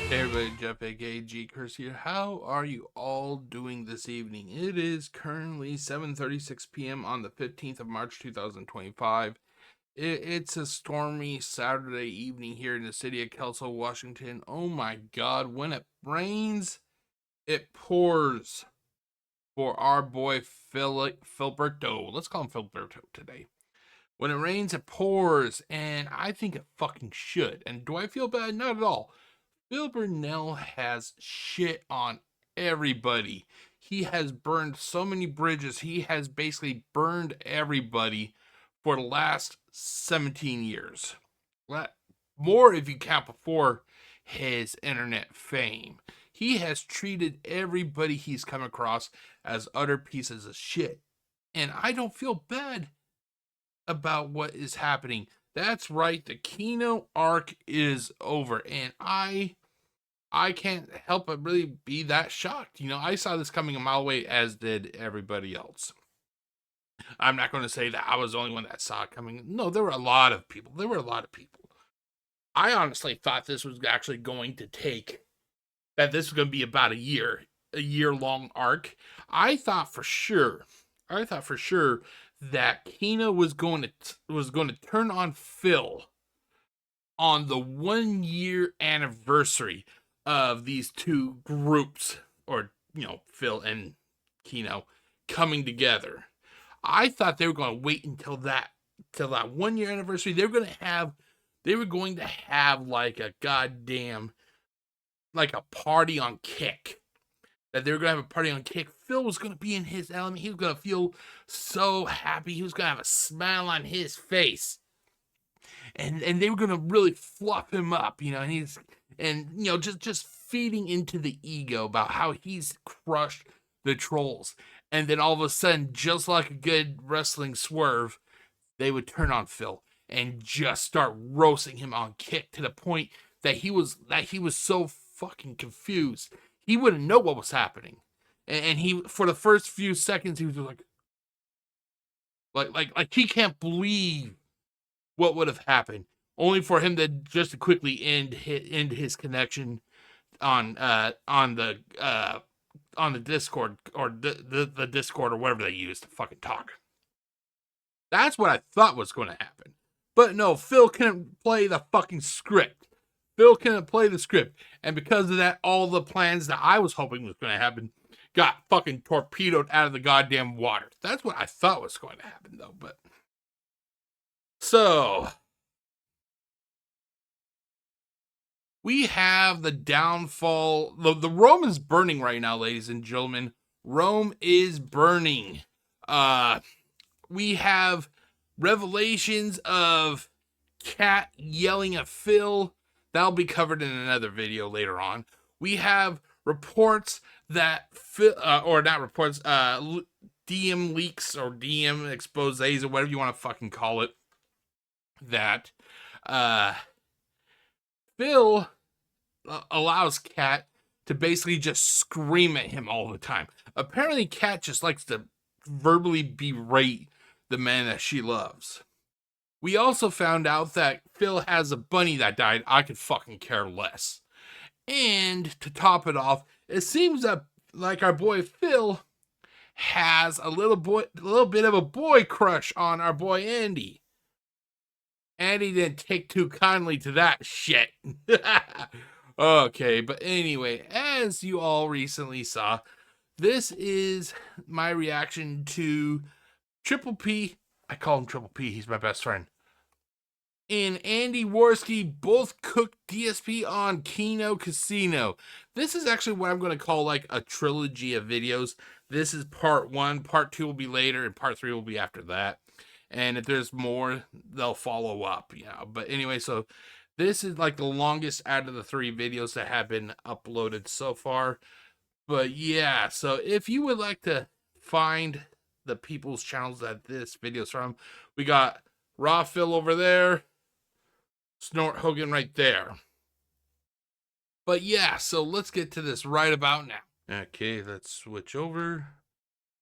Hey everybody, Jeff aka GCurse here. How are you all doing this evening? It is currently 7:36 p.m. on the 15th of March 2025. It's a stormy Saturday evening here in the city of Kelso, Washington. Oh my god, when it rains, it pours for our boy Filberto. Let's call him Filberto today. When it rains, it pours, and I think it fucking should. And do I feel bad? Not at all. Bill Burnell has shit on everybody. He has burned so many bridges. He has basically burned everybody for the last 17 years. More if you count before his internet fame. He has treated everybody he's come across as utter pieces of shit. And I don't feel bad about what is happening. That's right, the Kino arc is over, and I can't help but really be that shocked. You know, I saw this coming a mile away, as did everybody else. I'm not going to say that I was the only one that saw it coming. No, there were a lot of people. I honestly thought this was actually going to take, that this was going to be about a year long arc. I thought for sure that Kino was going to turn on Phil on the 1 year anniversary of these two groups, or Phil and Kino coming together. I thought they were going to wait until that 1 year anniversary. They were going to have like a goddamn, like a party on Kick. That they were going to have a party on Kick. Phil was going to be in his element. He was going to feel so happy. He was going to have a smile on his face. And they were going to really fluff him up, just feeding into the ego about how he's crushed the trolls. And then all of a sudden, just like a good wrestling swerve, they would turn on Phil and just start roasting him on Kick to the point that he was so fucking confused. He wouldn't know what was happening. And he, for the first few seconds, he was just like he can't believe what would have happened, only for him to just quickly end his connection on the Discord, or the Discord, or whatever they use to fucking talk. That's what I thought was going to happen. But no, Phil couldn't play the fucking script. Phil couldn't play the script. And because of that, all the plans that I was hoping was going to happen got fucking torpedoed out of the goddamn water. That's what I thought was going to happen, though. But so we have the downfall. The Rome is burning right now, ladies and gentlemen. Rome is burning. We have revelations of Cat yelling at Phil. That'll be covered in another video later on. We have reports that Phil, or not reports, DM leaks or DM exposés or whatever you want to fucking call it, that Phil allows Cat to basically just scream at him all the time. Apparently, Cat just likes to verbally berate the man that she loves. We also found out that Phil has a bunny that died. I could fucking care less. And to top it off, it seems that like our boy Phil has a little bit of a boy crush on our boy Andy. Andy didn't take too kindly to that shit. Okay, but anyway, as you all recently saw, this is my reaction to Triple P. I call him Triple P. He's my best friend. And Andy Worski both cooked DSP on Kino Casino. This is actually what I'm going to call like a trilogy of videos. This is part 1. Part 2 will be later, and part 3 will be after that. And if there's more, they'll follow up, But anyway, so this is like the longest out of the 3 videos that have been uploaded so far. But yeah, so if you would like to find the people's channels that this video is from, we got Raw Phil over there, Snort Hogan right there. But yeah, so let's get to this right about now. Okay, let's switch over.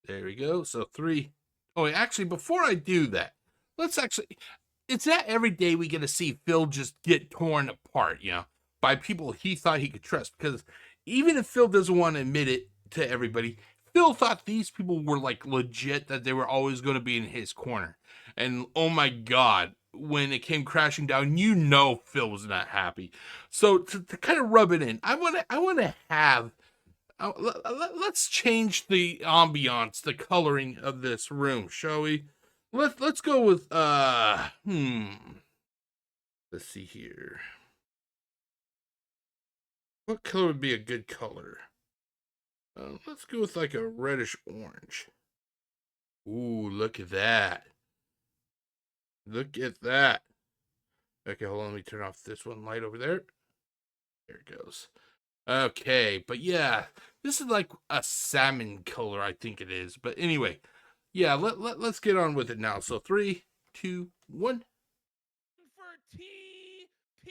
There we go. So 3. Oh, actually, before I do that, it's not every day we get to see Phil just get torn apart, by people he thought he could trust. Because even if Phil doesn't want to admit it to everybody, Phil thought these people were like legit, that they were always going to be in his corner. And oh my God, when it came crashing down, you know Phil was not happy. So to kind of rub it in, I want to have. Let's change the ambiance, the coloring of this room, shall we? Let's go with let's see here. What color would be a good color? Let's go with like a reddish orange. Ooh, look at that. Look at that. Okay, hold on, let me turn off this one light over there. There it goes. Okay, but yeah, this is like a salmon color, I think it is. But anyway, yeah, let's get on with it now. So 3, 2, 1. For TPD,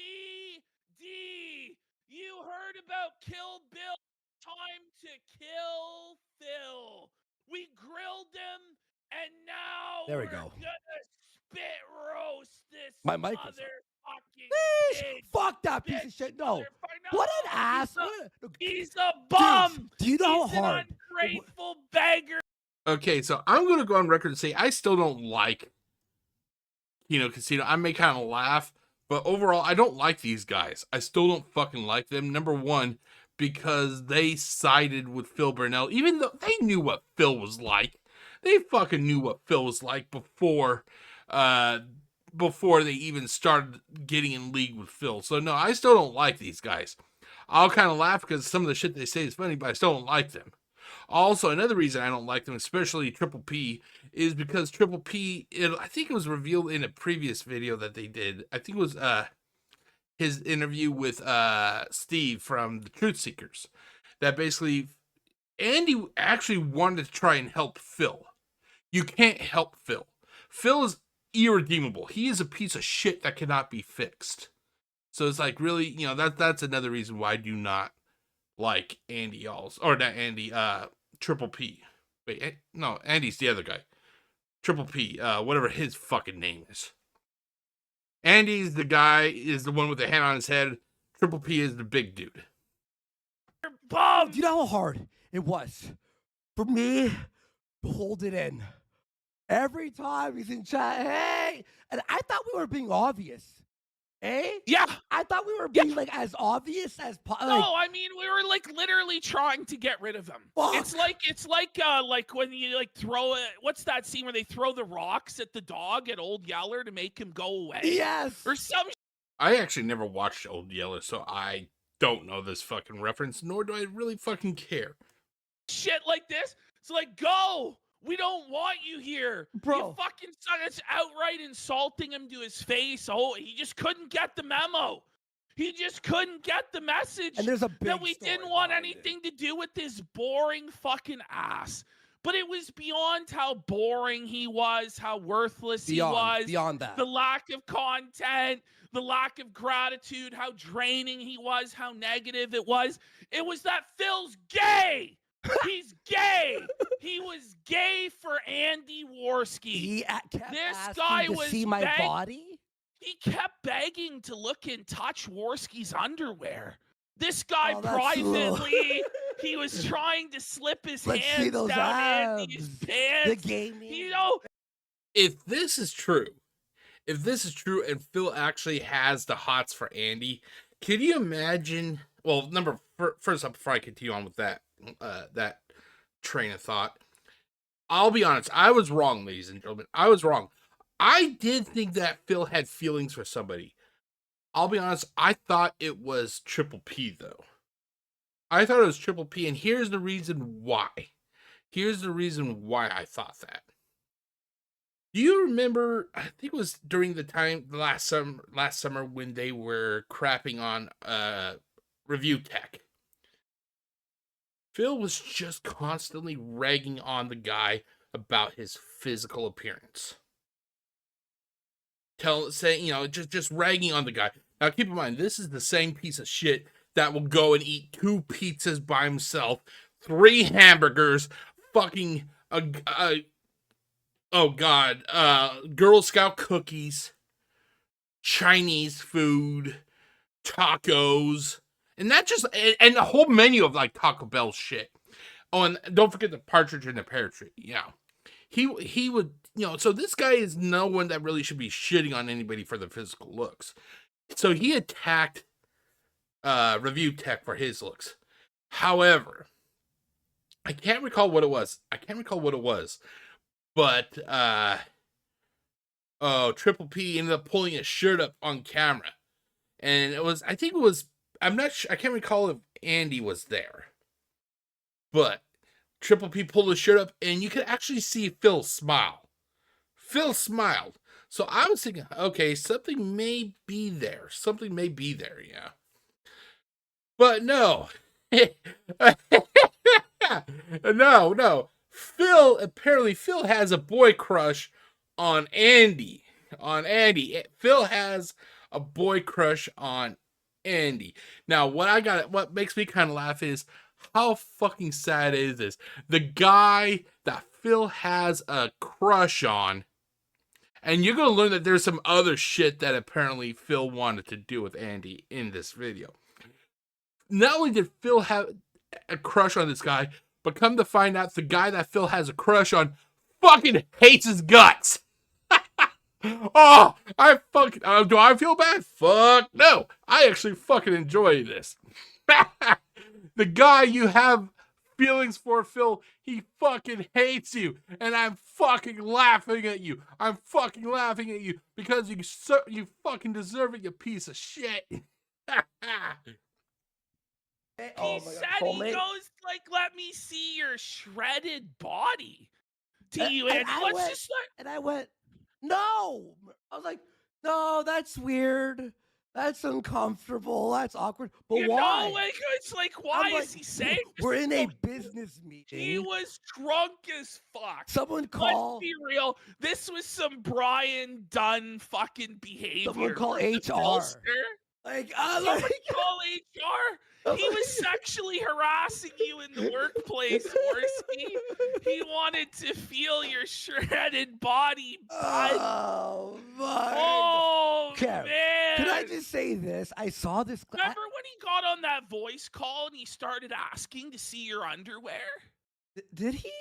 you heard about Kill Bill. Time to kill Phil. We grilled him, and now there we we're go. Gonna spit roast this My mic was motherfucking pig. Fuck that piece of shit. No. What an ass. He's a bum. Dude, do you know He's how hard? An ungrateful beggar. Okay, so I'm gonna go on record and say I still don't like Kino Casino. I may kind of laugh, but overall, I don't like these guys. I still don't fucking like them. Number one, because they sided with Phil Burnell, even though they knew what Phil was like. They fucking knew what Phil was like before they even started getting in league with Phil. So no, I still don't like these guys. I'll kind of laugh because some of the shit they say is funny, but I still don't like them. Also, another reason I don't like them, especially Triple P, is because Triple P, I think it was revealed in a previous video that they did. I think it was his interview with Steve from the Truth Seekers. That basically, Andy actually wanted to try and help Phil. You can't help Phil. Phil is irredeemable. He is a piece of shit that cannot be fixed. So it's like, really, you know, that's another reason why I do not like Andy Alls, or not Andy, Triple P. Wait, no, Andy's the other guy. Triple P, whatever his fucking name is. Andy's the guy, is the one with the hand on his head. Triple P is the big dude. Bob, do you know how hard it was for me to hold it in? Every time he's in chat, hey, and I thought we were being obvious. Eh? Yeah. I thought we were being like as obvious as possible. No, I mean we were like literally trying to get rid of him. Fuck. It's like when you like throw it. What's that scene where they throw the rocks at the dog at Old Yeller to make him go away? Yes. Or some. I actually never watched Old Yeller, so I don't know this fucking reference, nor do I really fucking care. Shit like this. It's like, go. We don't want you here. Bro. You fucking son. It's outright insulting him to his face. Oh, he just couldn't get the memo. He just couldn't get the message. And there's a big that we didn't want anything to do with this boring fucking ass. But it was beyond how boring he was, how worthless he was. Beyond that. The lack of content, the lack of gratitude, how draining he was, how negative it was. It was that Phil's gay. He's gay. He was gay for Andy Worski. He kept this asking guy to was see my body. He kept begging to look and touch Worski's underwear. This guy Oh, privately, he was trying to slip his Let's hands see those down Andy's abs. pants. The gaming. You know, If this is true, and Phil actually has the hots for Andy, can you imagine? Well, first up, before I continue on with that train of thought, I'll be honest, I was wrong, ladies and gentlemen. I was wrong. I did think that Phil had feelings for somebody. I'll be honest, I thought it was Triple P, though. I thought it was Triple P, and here's the reason why. Here's the reason why I thought that. Do you remember, I think it was during the time last summer when they were crapping on review tech. Phil was just constantly ragging on the guy about his physical appearance. Saying, you know, just ragging on the guy. Now keep in mind, this is the same piece of shit that will go and eat 2 pizzas by himself, 3 hamburgers, fucking Girl Scout cookies, Chinese food, tacos, and that just and the whole menu of like Taco Bell shit. Oh, and don't forget the partridge in the pear tree. Yeah, he would, you know. So this guy is no one that really should be shitting on anybody for their physical looks. So he attacked Review Tech for his looks. However, I can't recall what it was. But Triple P ended up pulling his shirt up on camera. And I think it was, I'm not sure, I can't recall if Andy was there. But Triple P pulled his shirt up and you could actually see Phil smile. Phil smiled. So I was thinking, okay, something may be there. Yeah. But no. No. Phil has a boy crush on Andy. Phil has a boy crush on Andy. Now, what makes me kind of laugh is how fucking sad is this? The guy that Phil has a crush on, and you're going to learn that there's some other shit that apparently Phil wanted to do with Andy in this video. Not only did Phil have a crush on this guy, but come to find out the guy that Phil has a crush on fucking hates his guts. Oh, do I feel bad? Fuck no. I actually fucking enjoy this. The guy you have feelings for, Phil, he fucking hates you. And I'm fucking laughing at you. Because you fucking deserve it, you piece of shit. He said he goes like, "Let me see your shredded body." To you, and I went, no. I was like, no, that's weird. That's uncomfortable. That's awkward. But why? No, it's like, why is he saying? We're in a business meeting. He was drunk as fuck. Someone call. Let's be real. This was some Brian Dunn fucking behavior. Someone call HR. Someone call HR. He was sexually harassing you in the workplace, Worski. He wanted to feel your shredded body, bud. Oh, my. Oh, man. Can I just say this? I saw this. Remember when he got on that voice call and he started asking to see your underwear? Did he?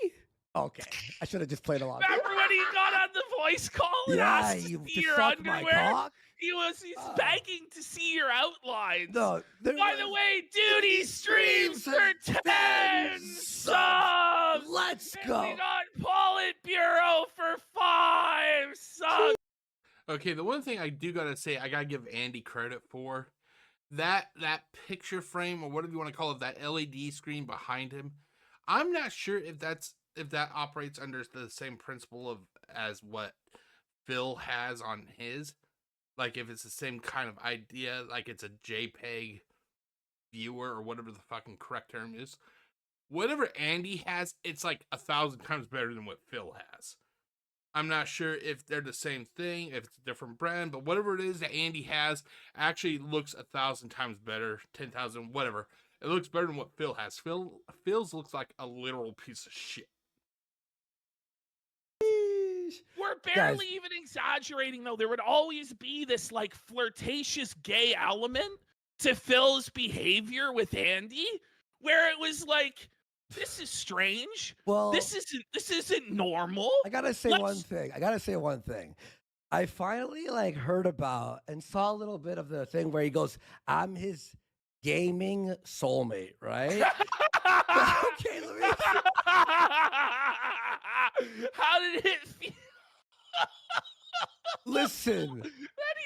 Okay. I should have just played along. Remember when he got on the voice call and asked to see your underwear? He's begging to see your outlines. No, by the way, duty streams for 10 subs. Let's go. We got Politburo for 5 subs. Okay, the one thing I do gotta say, I gotta give Andy credit for that picture frame, or whatever you want to call it, that LED screen behind him. I'm not sure if that operates under the same principle as what Phil has on his. Like, if it's the same kind of idea, like it's a JPEG viewer or whatever the fucking correct term is. Whatever Andy has, it's like 1,000 times better than what Phil has. I'm not sure if they're the same thing, if it's a different brand, but whatever it is that Andy has actually looks 1,000 times better, 10,000, whatever. It looks better than what Phil has. Phil's looks like a literal piece of shit. We're barely even exaggerating, though. There would always be this like flirtatious gay element to Phil's behavior with Andy, where it was like, this is strange. Well, this isn't normal. I gotta say one thing. I finally heard about and saw a little bit of the thing where he goes, "I'm his gaming soulmate," right? Okay, let me. How did it feel? Listen,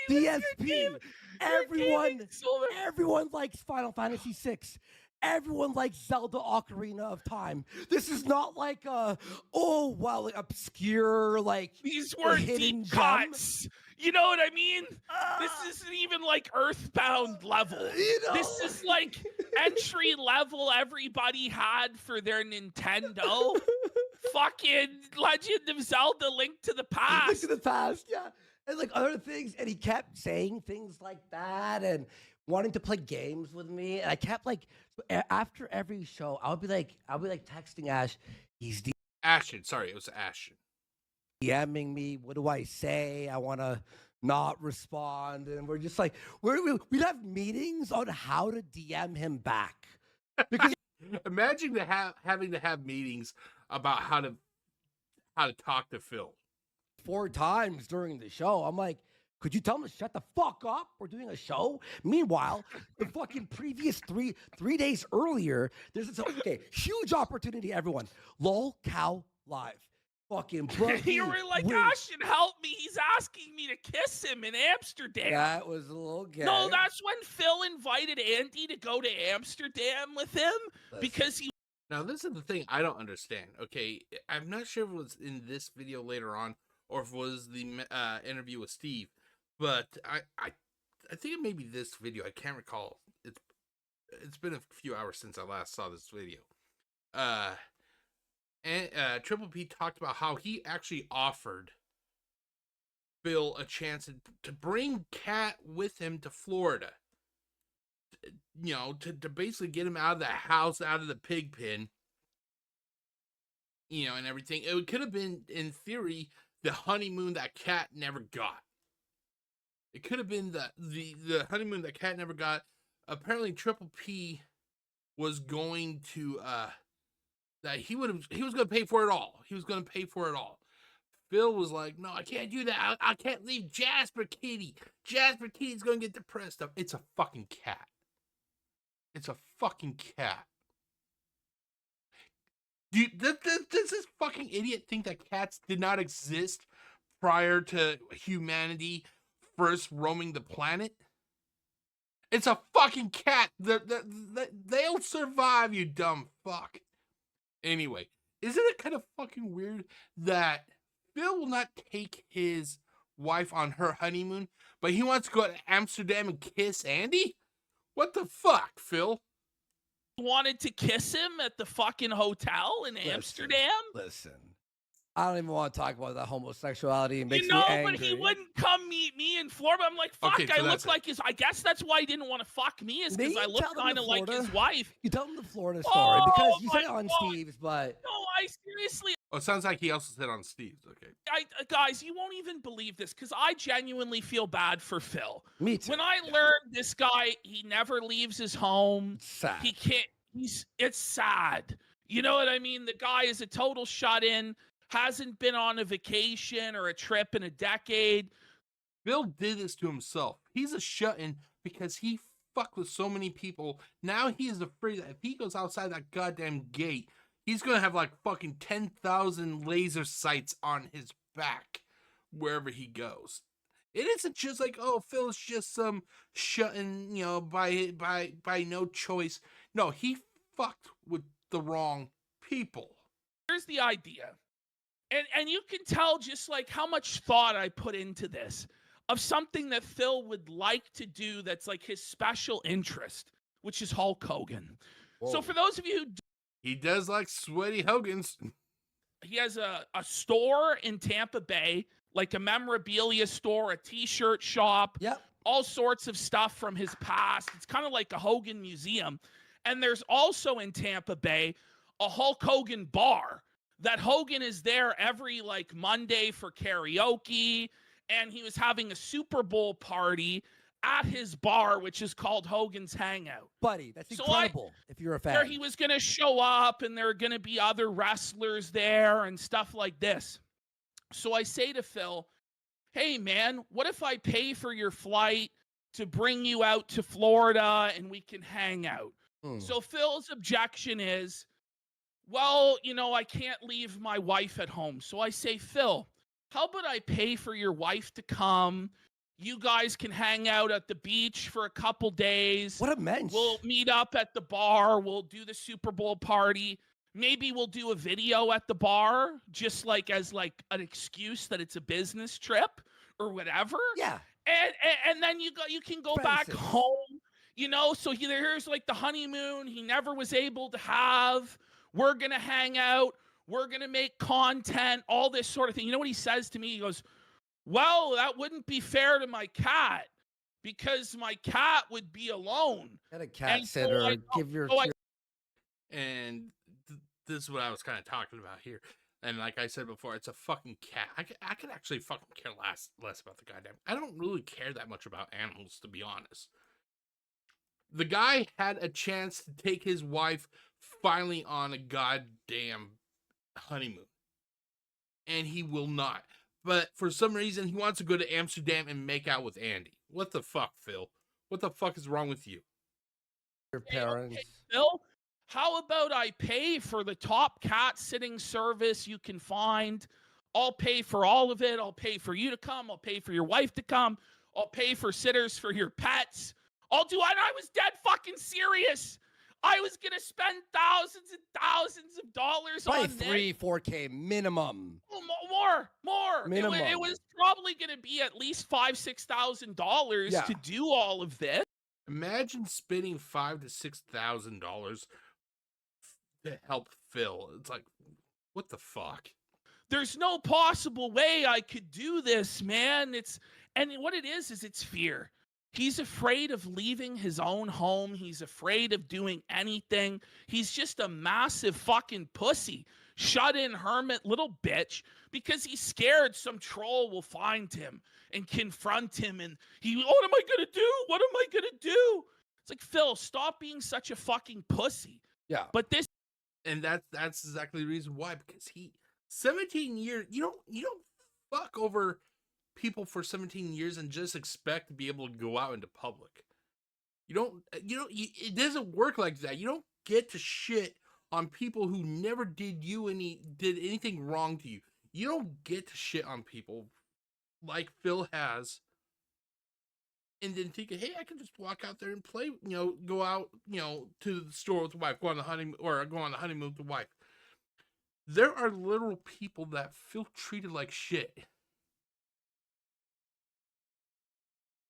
DSP. Everyone likes Final Fantasy VI. Everyone likes Zelda Ocarina of Time. This is not like obscure these were deep cuts. You know what I mean? This isn't even like Earthbound level. This is like entry level everybody had for their Nintendo. Fucking Legend of Zelda: Link to the Past. Link to the Past, yeah. And other things, and he kept saying things like that and wanting to play games with me. And I kept after every show, I'll be texting Ash. He's Ashton. Sorry, it was Ashton. DMing me. What do I say? I want to not respond, and we're just like we'd have meetings on how to DM him back because Imagine having to have meetings about how to talk to Phil. 4 times during the show. I'm like, could you tell him to shut the fuck up? We're doing a show. Meanwhile, the fucking previous three days earlier, there's this huge opportunity, everyone. LOL Cow Live. Fucking You were like, Ashton, help me. He's asking me to kiss him in Amsterdam. That was a little gay. No, that's when Phil invited Andy to go to Amsterdam with him because he. Now, this is the thing I don't understand. Okay, I'm not sure if it was in this video later on or if it was the interview with Steve, but I think it may be this video. I can't recall. It's been a few hours since I last saw this video. And Triple P talked about how he actually offered Phil a chance to bring Kat with him to Florida. You know, to basically get him out of the house, out of the pig pen, you know, and everything. It could have been, in theory, the honeymoon that Kat never got. It could have been the honeymoon that Kat never got. Apparently, Triple P was going to that he was going to pay for it all. He was going to pay for it all. Phil was like, no, I can't do that. I can't leave Jasper Kitty. Jasper Kitty's going to get depressed. It's a fucking cat. It's a fucking cat. Does this fucking idiot think that cats did not exist prior to humanity first roaming the planet? It's a fucking cat. They'll survive, you dumb fuck. Anyway, isn't it kind of fucking weird that Phil will not take his wife on her honeymoon, but he wants to go to Amsterdam and kiss Andy? What the fuck, Phil? Wanted to kiss him at the fucking hotel in Amsterdam? Listen, I don't even want to talk about that homosexuality. It makes you know, me angry. but he wouldn't come meet me in Florida. I'm like, fuck, Okay, so I look like his. I guess that's why he didn't want to fuck me, is because I look kind of like his wife. You tell him the Florida story because you said it on God. Steve's, but No, I seriously. Oh, it sounds like he also said on Steve's. Okay. Guys, you won't even believe this because I genuinely feel bad for Phil. Me too. When I learned this guy, he never leaves his home. It's sad. He can't. It's sad. You know what I mean? The guy is a total shut-in. Hasn't been on a vacation or a trip in a decade. Phil did this to himself. He's a shut-in because he fucked with so many people. Now he is afraid that if he goes outside that goddamn gate, he's going to have like fucking 10,000 laser sights on his back wherever he goes. It isn't just like, oh, Phil's just some shut-in, you know, by no choice. No, he fucked with the wrong people. Here's the idea. And you can tell just like how much thought I put into this of something that Phil would like to do that's like his special interest, which is Hulk Hogan. Whoa. So for those of you who He does like sweaty Hogans. he has a store in Tampa Bay, like a memorabilia store, a t-shirt shop, Yep. all sorts of stuff from his past. It's kind of like a Hogan museum. And there's also in Tampa Bay a Hulk Hogan bar that Hogan is there every like Monday for karaoke. And he was having a Super Bowl party at his bar, which is called Hogan's Hangout. Buddy, that's So incredible if you're a fan. Where he was going to show up and there are going to be other wrestlers there and stuff like this. So I say to Phil, hey, man, what if I pay for your flight to bring you out to Florida and we can hang out? So Phil's objection is, well, you know, I can't leave my wife at home. So I say, Phil, how about I pay for your wife to come? You guys can hang out at the beach for a couple days. What a mensch. We'll meet up at the bar. We'll do the Super Bowl party. Maybe we'll do a video at the bar, just like as like an excuse that it's a business trip or whatever. Yeah. And then you can go back home, you know. So here's like the honeymoon he never was able to have. We're gonna hang out. We're gonna make content. All this sort of thing. You know what he says to me? He goes, well, that wouldn't be fair to my cat because my cat would be alone. Get a cat sitter. Give your. And this is what I was kind of talking about here. And like I said before, it's a fucking cat. I could actually fucking care less about the goddamn. I don't really care that much about animals, to be honest. The guy had a chance to take his wife finally on a goddamn honeymoon, and he will not. But for some reason, he wants to go to Amsterdam and make out with Andy. What the fuck, Phil? What the fuck is wrong with you? Your parents. Okay, Phil, how about I pay for the top cat sitting service you can find? I'll pay for all of it. I'll pay for you to come. I'll pay for your wife to come. I'll pay for sitters for your pets. I'll do it. I was dead fucking serious. I was going to spend thousands and thousands of dollars Probably on this. 3-4K minimum. Oh, more. Minimum. It was probably going to be at least $5,000-$6,000 Yeah. to do all of this. Imagine spending $5,000 to $6,000 to help Phil. It's like, what the fuck? There's no possible way I could do this, man. And what it is it's fear. He's afraid of leaving his own home. He's afraid of doing anything. He's just a massive fucking pussy, shut-in hermit little bitch, because he's scared some troll will find him and confront him. And what am I gonna do? What am I gonna do? It's like, Phil, stop being such a fucking pussy. Yeah. But this, And that's exactly the reason why. Because 17 years, you don't fuck over people for 17 years and just expect to be able to go out into public. It doesn't work like that. You don't get to shit on people who never did anything wrong to you. You don't get to shit on people like Phil has, and then thinking, hey, I can just walk out there and play, go out, to the store with the wife, go on the honeymoon with the wife. There are literal people that feel treated like shit.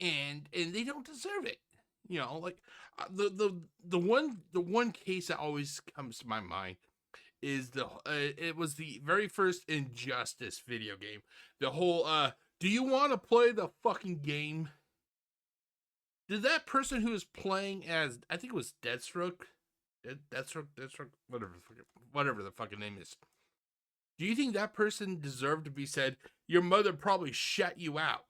And they don't deserve it. Like the one case that always comes to my mind is it was the very first Injustice video game. The whole do you want to play the fucking game? Did that person who was playing as, I think it was Deathstroke, whatever the fucking name is, do you think that person deserved to be said, your mother probably shut you out?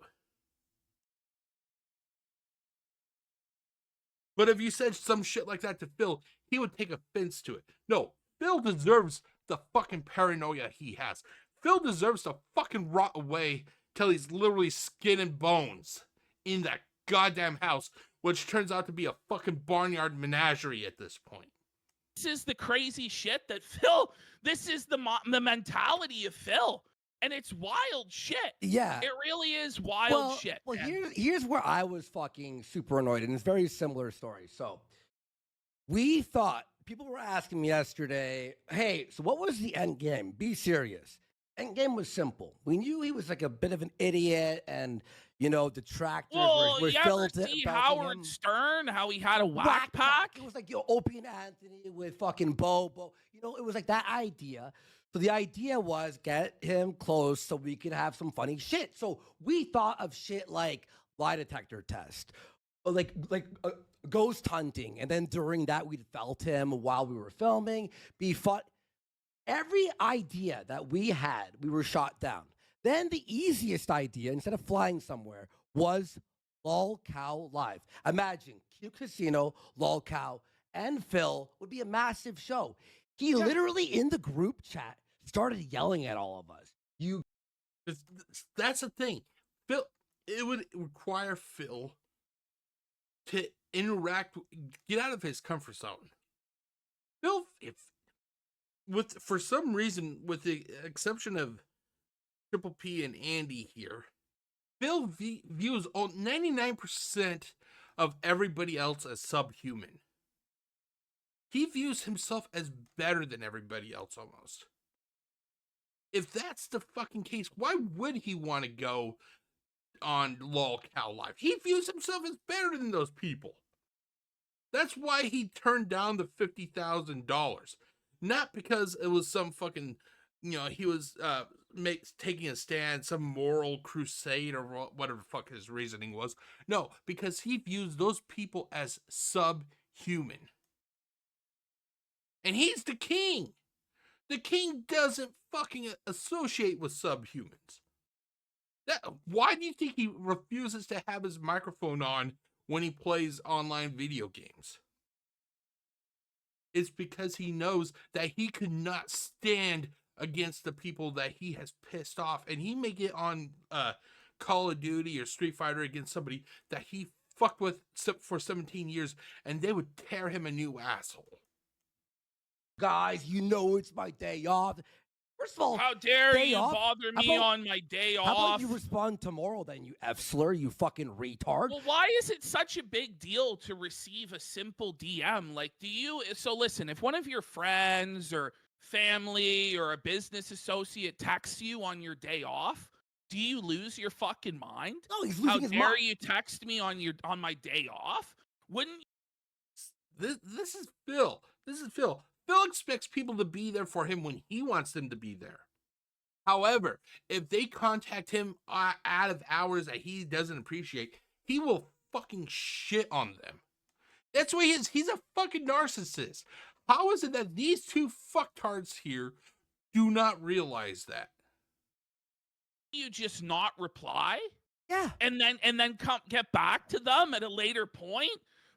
But if you said some shit like that to Phil, he would take offense to it. No, Phil deserves the fucking paranoia he has. Phil deserves to fucking rot away till he's literally skin and bones in that goddamn house, which turns out to be a fucking barnyard menagerie at this point. This is the crazy shit that Phil, this is the mentality of Phil. And it's wild shit. Yeah. It really is wild shit. Well, here's where I was fucking super annoyed, and it's a very similar story. So we thought, people were asking me yesterday, hey, so what was the end game? Be serious. End game was simple. We knew he was like a bit of an idiot, and detractors were you filled. ever see Howard Stern, how he had a whack pack? It was like Opie and Anthony with fucking Bobo. It was like that idea. So the idea was get him close so we could have some funny shit. So we thought of shit like lie detector test, like ghost hunting, and then during that we'd felt him while we were filming. Be fun. Every idea that we had, we were shot down. Then the easiest idea, instead of flying somewhere, was Lol Cow Live. Imagine Q Casino, Lol Cow, and Phil would be a massive show. He literally in the group chat started yelling at all of us. That's the thing. Phil, it would require Phil to interact, get out of his comfort zone. Phil, for some reason, with the exception of Triple P and Andy here, Phil views 99% of everybody else as subhuman. He views himself as better than everybody else almost. If that's the fucking case, why would he want to go on Lol Cow Live? He views himself as better than those people. That's why he turned down the $50,000. Not because it was some fucking, he was taking a stand, some moral crusade or whatever the fuck his reasoning was. No, because he views those people as subhuman. And he's the king. The king doesn't fucking associate with subhumans. Why do you think he refuses to have his microphone on when he plays online video games? It's because he knows that he could not stand against the people that he has pissed off, and he may get on Call of Duty or Street Fighter against somebody that he fucked with for 17 years, and they would tear him a new asshole. Guys, you know it's my day off. First of all, How dare day you off? bother How me about- on my day How off? about you respond tomorrow then, you F-slur, you fucking retard? Well, why is it such a big deal to receive a simple DM? Like, so listen, if one of your friends or family or a business associate texts you on your day off, do you lose your fucking mind? No, he's How losing his dare mind. you text me on my day off? Wouldn't This is Phil. This is Phil. Phil expects people to be there for him when he wants them to be there. However, if they contact him out of hours that he doesn't appreciate, he will fucking shit on them. That's what he is. He's a fucking narcissist. How is it that these two fucktards here do not realize that? you just not reply? Yeah. And then get back to them at a later point?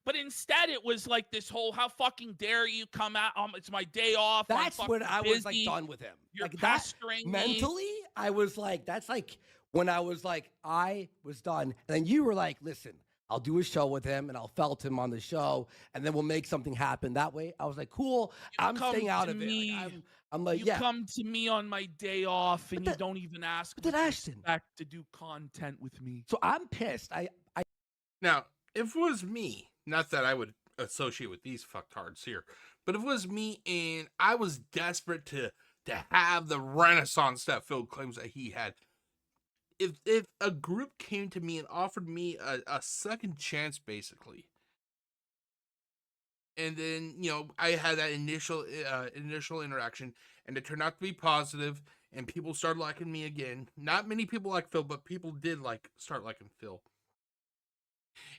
But instead, it was like this whole, how fucking dare you come out? It's my day off. That's I'm when fucking I was like busy. done with him. You're Like that pestering me. mentally, I was like, that's like when I was done. And then you were like, listen, I'll do a show with him and I'll felt him on the show and then we'll make something happen that way. I was like, cool, I'm come staying out to of it. me. Like, I'm like, You yeah. come to me on my day off and But you don't even ask but then me Ashton. back to do content with me. So I'm pissed. Now, if it was me, not that I would associate with these fucktards here, but if it was me and I was desperate to have the renaissance that Phil claims that he had, if a group came to me and offered me a second chance, basically, and then, you know, I had that initial interaction and it turned out to be positive and people started liking me again. Not many people like Phil, but people did start liking Phil.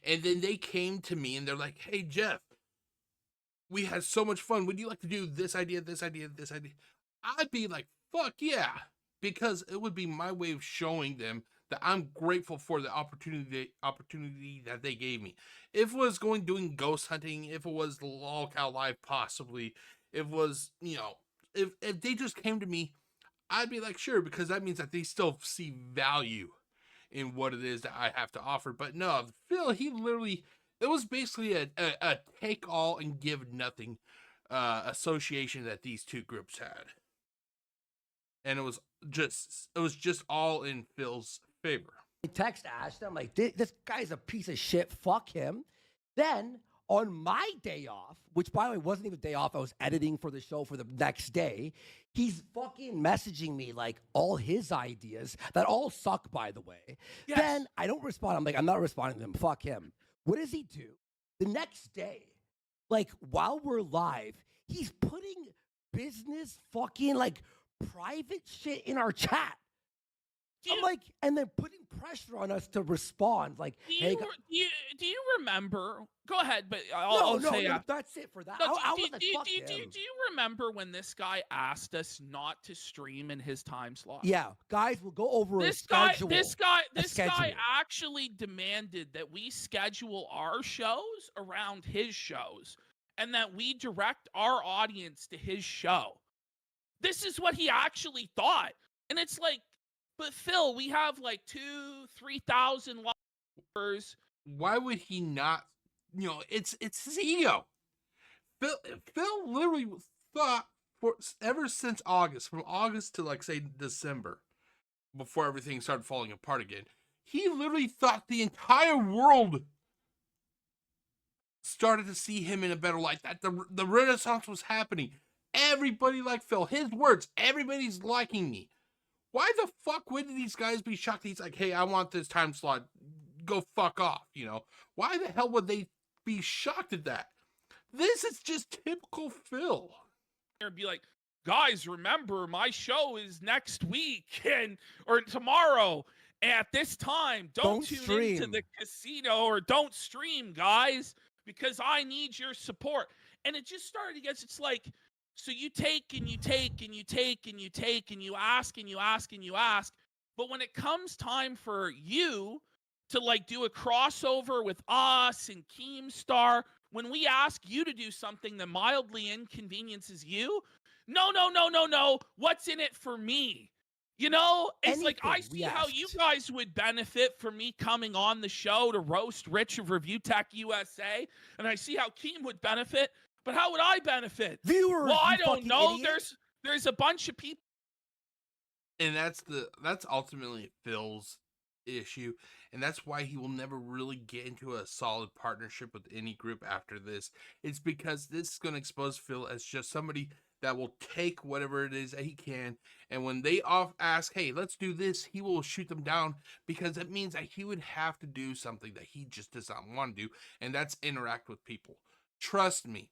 And then they came to me and they're like, hey, Jeff, we had so much fun. Would you like to do this idea, this idea, this idea? I'd be like, fuck yeah. Because it would be my way of showing them that I'm grateful for the opportunity that they gave me. If it was doing ghost hunting, if it was the Lolcow Live possibly, if it was, you know, if they just came to me, I'd be like, sure, because that means that they still see value in what it is that I have to offer. But no, Phil, it was basically a take all and give nothing association that these two groups had. And it was just all in Phil's favor. I text Ashton. I'm like, this guy's a piece of shit. Fuck him. Then on my day off, which by the way wasn't even a day off, I was editing for the show for the next day. He's fucking messaging me like all his ideas that all suck, by the way. Yes. Then I don't respond. I'm like, I'm not responding to him. Fuck him. What does he do? The next day, like while we're live, he's putting business fucking like private shit in our chat. I'm like, and then putting pressure on us to respond. Like, hey, do you remember? Go ahead, but I'll say no, that's it for that. No, I was do, like, do, fuck do, him. do you remember when this guy asked us not to stream in his time slot? Yeah, guys, we'll go over This a guy schedule. actually demanded that we schedule our shows around his shows and that we direct our audience to his show. This is what he actually thought. And it's like, but Phil, we have like 2,000-3,000 followers. Why would he not? You know, it's his ego. Phil literally thought ever since August, from August to like say December, before everything started falling apart again, he literally thought the entire world started to see him in a better light. That the renaissance was happening. Everybody liked Phil. His words, everybody's liking me. Why the fuck would these guys be shocked? He's like, hey, I want this time slot. Go fuck off, you know? Why the hell would they be shocked at that? This is just typical Phil. Or be like, guys, remember my show is next week or tomorrow at this time. Don't tune stream into the casino or don't stream, guys, because I need your support. And it just started to get, it's like, So you take and you take and you take and you take and you ask and you ask and you ask. But when it comes time for you to like do a crossover with us and Keemstar, when we ask you to do something that mildly inconveniences you, no, no, no, no, no. What's in it for me? You know, it's like I Anything we see how you asked. guys would benefit from me coming on the show to roast Rich of Review Tech USA, and I see how Keem would benefit. But how would I benefit? Viewers, Well, I you don't fucking know. idiot. There's a bunch of people. And that's ultimately Phil's issue, and that's why he will never really get into a solid partnership with any group after this. It's because this is going to expose Phil as just somebody that will take whatever it is that he can, and when they ask, hey, let's do this, he will shoot them down, because it means that he would have to do something that he just does not want to do, and that's interact with people. Trust me,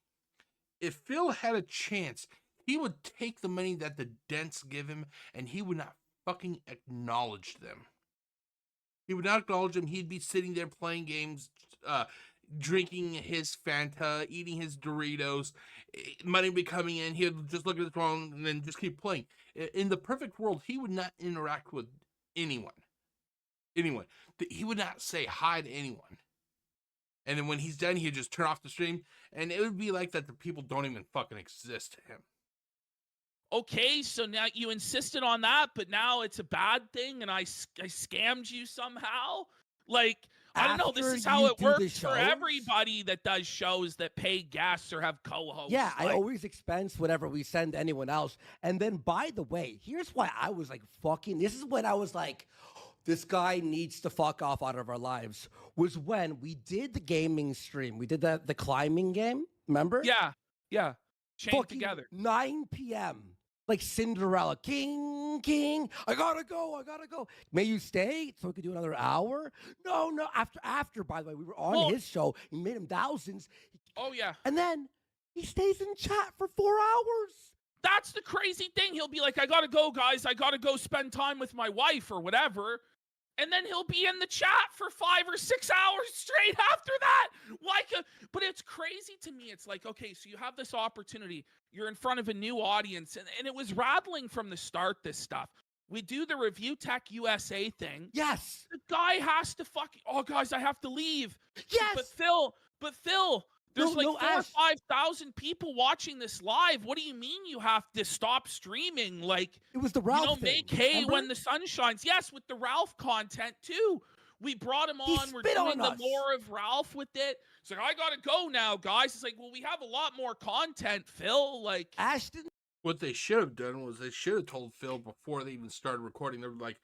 if Phil had a chance, he would take the money that the Dents give him, and he would not fucking acknowledge them. He would not acknowledge them. He'd be sitting there playing games, drinking his Fanta, eating his Doritos. Money would be coming in. He would just look at his phone and then just keep playing. In the perfect world, he would not interact with anyone. Anyone. He would not say hi to anyone. And then when he's done, he'd just turn off the stream, and it would be like that the people don't even fucking exist to him. Okay, so now you insisted on that, but now it's a bad thing, and I scammed you somehow. Like, I don't know. This After is how you it do the works for shows? everybody that does shows that pay guests or have co-hosts. Yeah, I Like, always expense whatever we send anyone else. And then, by the way, here's why I was like, fucking, this is when I was like, this guy needs to fuck off out of our lives, was when we did the gaming stream. We did the climbing game, remember? yeah, chained Fucking together. 9 p.m. Like Cinderella, king, I gotta go. May you stay so we could do another hour? No, after, by the way, we were on Well- his show. He made him thousands. Oh yeah. And then he stays in chat for 4 hours. That's the crazy thing. He'll be like, I gotta go, guys. I gotta go spend time with my wife or whatever. And then he'll be in the chat for 5 or 6 hours straight after that. But it's crazy to me. It's like, okay, so you have this opportunity. You're in front of a new audience. And it was rattling from the start, this stuff. We do the Review Tech USA thing. Yes. The guy has to oh, guys, I have to leave. Yes. But Phil, there's No, like 4,000 or Ash. 5,000 people watching this live. What do you mean you have to stop streaming? Like, It was the Ralph thing. make hay remember? when the sun shines. Yes, with the Ralph content too. We brought him He on. We're spit doing on the us. more of Ralph with it. It's like, I gotta go now, guys. It's like, well, we have a lot more content, Phil. Like, Ashton. What they should have done was they should have told Phil before they even started recording. They were like,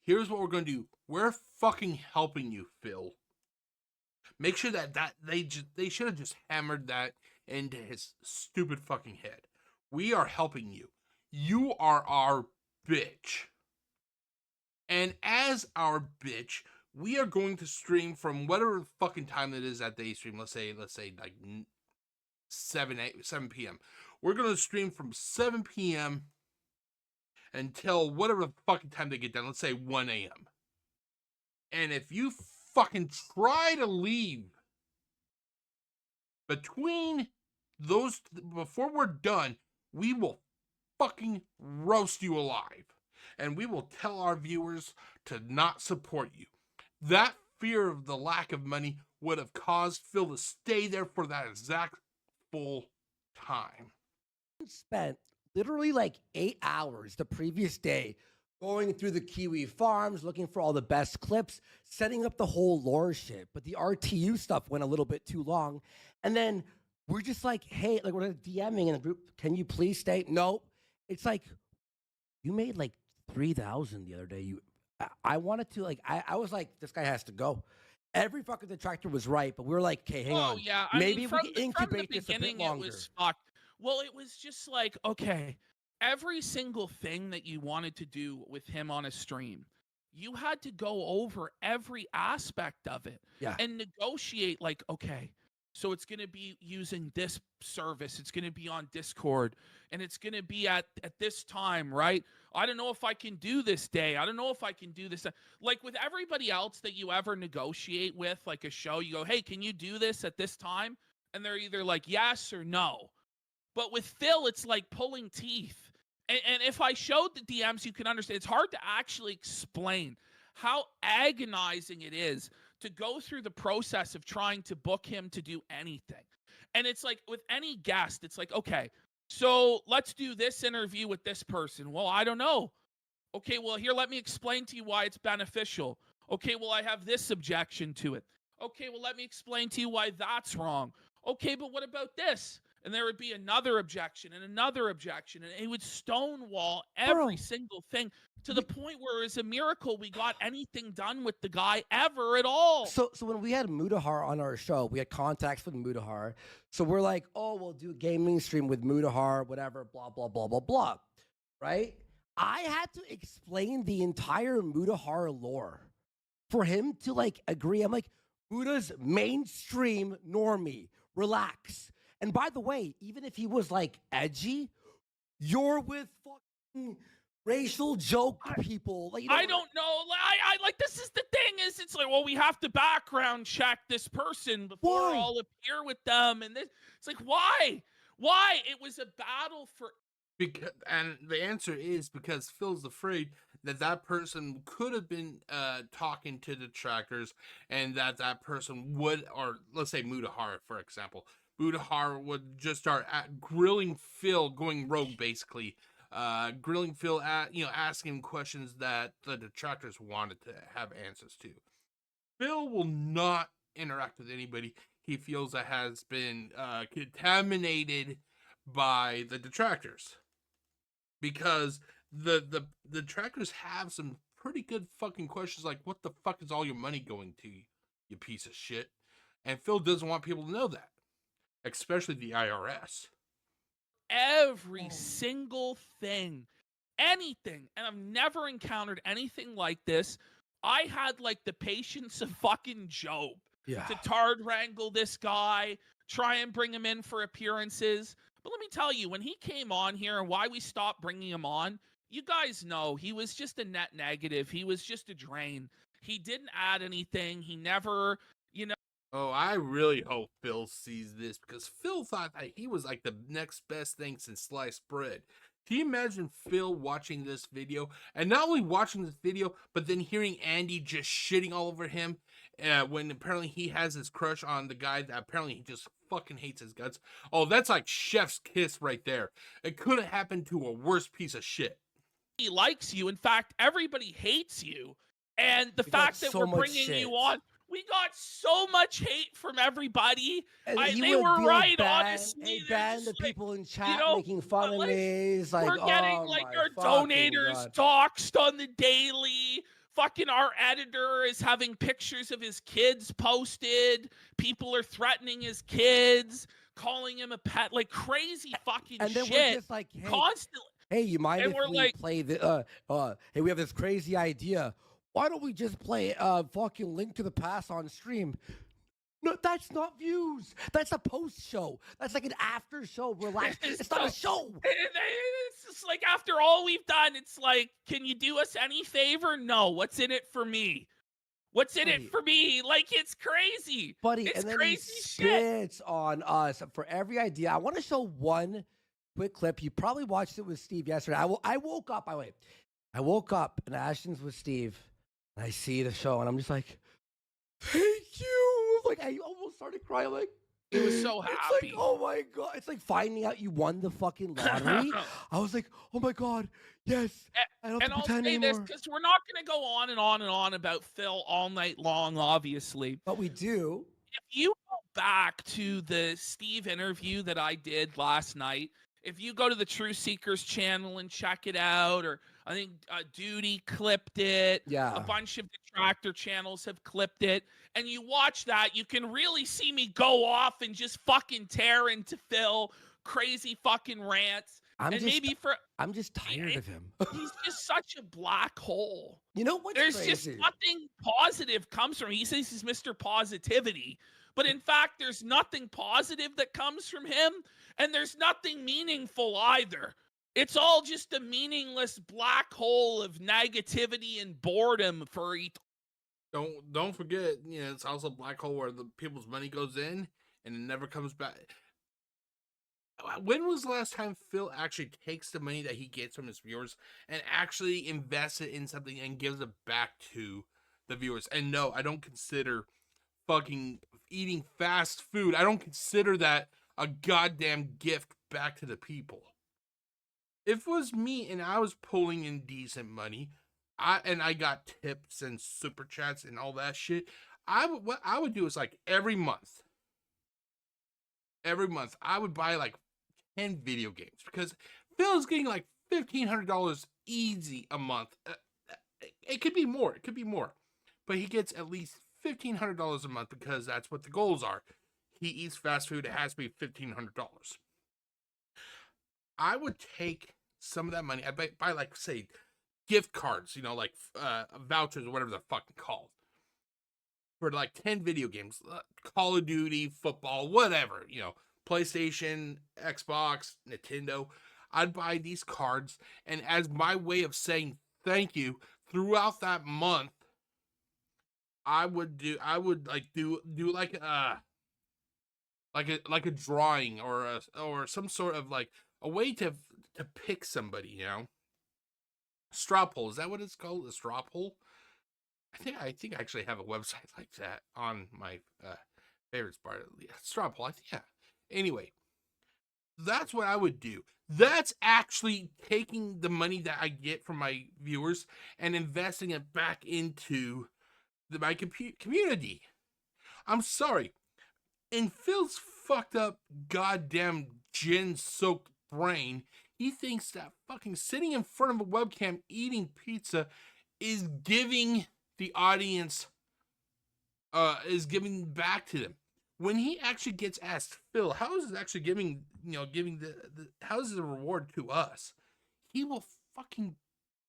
here's what we're going to do. We're fucking helping you, Phil. Make sure that they should have just hammered that into his stupid fucking head. We are helping you. You are our bitch. And as our bitch, we are going to stream from whatever fucking time it is that they stream. Let's say like 7 p.m. We're going to stream from 7 p.m. until whatever the fucking time they get done. Let's say 1 a.m. And if you fucking try to leave between those, before we're done, we will fucking roast you alive. And we will tell our viewers to not support you. That fear of the lack of money would have caused Phil to stay there for that exact full time. Spent literally like 8 hours the previous day going through the Kiwi farms, looking for all the best clips, setting up the whole lore shit. But the RTU stuff went a little bit too long. And then we're just like, hey, like we're DMing in the group, can you please stay? Nope. It's like, you made like 3,000 the other day. I wanted to, like, I was like, this guy has to go. Every fucking detractor was right, but we were like, okay, hang on. Yeah. Maybe from we can incubate the this a bit beginning, longer. it was fucked. Well, it was just like, okay, every single thing that you wanted to do with him on a stream, you had to go over every aspect of it. Yeah. And negotiate, like, okay, so it's going to be using this service. It's going to be on Discord, and it's going to be at this time, right? I don't know if I can do this day. I don't know if I can do this. Like with everybody else that you ever negotiate with, like a show, you go, hey, can you do this at this time? And they're either like yes or no. But with Phil, it's like pulling teeth. And if I showed the DMs, you can understand. It's hard to actually explain how agonizing it is to go through the process of trying to book him to do anything. And it's like with any guest, it's like, okay, so let's do this interview with this person. Well, I don't know. Okay, well, here, let me explain to you why it's beneficial. Okay, well, I have this objection to it. Okay, well, let me explain to you why that's wrong. Okay, but what about this? And there would be another objection and another objection, and it would stonewall every Bro. single thing to the point where it's a miracle we got anything done with the guy ever at all. So when we had Mudahar on our show, we had contacts with Mudahar. So we're like, oh, we'll do a gaming stream with Mudahar, whatever, blah, blah, blah, blah, blah. Right? I had to explain the entire Mudahar lore for him to like agree. I'm like, Buddha's mainstream normie. Relax. And by the way, even if he was like edgy, you're with fucking racial joke people. Like, you know, I don't know. I like, this is the thing is it's like, well, we have to background check this person before Why? I'll appear with them. And this, it's like, why? Why? It was a battle for Because, and the answer is because Phil's afraid that that person could have been talking to detractors, and that person would, or let's say Mudahar, for example, Mudahar would just start grilling Phil, going rogue basically, grilling Phil, asking questions that the detractors wanted to have answers to. Phil will not interact with anybody he feels that has been contaminated by the detractors. Because the detractors have some pretty good fucking questions like, what the fuck is all your money going to, you piece of shit? And Phil doesn't want people to know that, especially the IRS. every single thing, anything. And I've never encountered anything like this. I had like the patience of fucking Job yeah. to tard wrangle this guy, try and bring him in for appearances. But let me tell you, when he came on here and why we stopped bringing him on, you guys know he was just a net negative. He was just a drain. He didn't add anything. He never, Oh, I really hope Phil sees this, because Phil thought that he was like the next best thing since sliced bread. Can you imagine Phil watching this video, and not only watching this video, but then hearing Andy just shitting all over him when apparently he has his crush on the guy that apparently he just fucking hates his guts? Oh, that's like chef's kiss right there. It could have happened to a worse piece of shit. he likes you. In fact, everybody hates you. And the We got fact that so we're much bringing shit. you on, we got so much hate from everybody. And They he would were be right, like, ban, honestly. hey, They're ban just the like, people in chat know, making fun of like, me. It's like, we're getting oh like my our fucking donators God. doxxed on the daily. Fucking our editor is having pictures of his kids posted. People are threatening his kids, calling him a pet, like crazy fucking And then shit. we're just like, hey, Constantly. hey, you mind And if we're we like- play the hey, we have this crazy idea. Why don't we just play fucking Link to the Past on stream? No, that's not views. That's a post show. That's like an after show. Relax. It's not a show. It's just like after all we've done, it's like, can you do us any favor? No. What's in it for me? What's in Buddy. it for me? Like, it's crazy. Buddy, It's and then crazy he shit. spits on us for every idea. I want to show one quick clip. You probably watched it with Steve yesterday. I woke up, I woke up and Ashton's with Steve, and I see the show, and I'm just like, thank you. Like, I almost started crying. Like, He was so It's happy. like, oh my God. It's like finding out you won the fucking lottery. I was like, oh my God, yes. I don't have And to I'll pretend say this anymore. because we're not going to go on and on and on about Phil all night long, obviously. But we do. If you go back to the Steve interview that I did last night, if you go to the True Seekers channel and check it out, or I think Duty clipped it, Yeah. a bunch of detractor channels have clipped it, and you watch that, you can really see me go off and just fucking tear into Phil, crazy fucking rants. I'm just tired of him. He's just such a black hole. You know what's There's crazy? just nothing positive comes from him. He says he's Mr. Positivity, but in fact, there's nothing positive that comes from him, and there's nothing meaningful either. It's all just a meaningless black hole of negativity and boredom for Don't forget, it's also a black hole where the people's money goes in and it never comes back. when was the last time Phil actually takes the money that he gets from his viewers and actually invests it in something and gives it back to the viewers? And no, I don't consider fucking eating fast food. I don't consider that a goddamn gift back to the people. If it was me and I was pulling in decent money, I got tips and super chats and all that shit, what I would do is like every month I would buy like 10 video games because Phil's getting like $1,500 easy a month. It could be more. It could be more. But he gets at least $1,500 a month because that's what the goals are. He eats fast food. It has to be $1,500. I would take some of that money. I buy like, say, gift cards, like vouchers or whatever they're fucking called. For like 10 video games, Call of Duty, football, whatever, PlayStation, Xbox, Nintendo. I'd buy these cards, and as my way of saying thank you throughout that month, I would do like a drawing or some sort of like a way to pick somebody, Straw poll, is that what it's called? A straw poll? I think I actually have a website like that on my favorites bar. Straw poll, yeah. Anyway, that's what I would do. That's actually taking the money that I get from my viewers and investing it back into my community. I'm sorry. In Phil's fucked up goddamn gin-soaked brain, he thinks that fucking sitting in front of a webcam eating pizza is giving the audience, is giving back to them. When he actually gets asked, Phil, how is it actually giving how is it a reward to us? He will fucking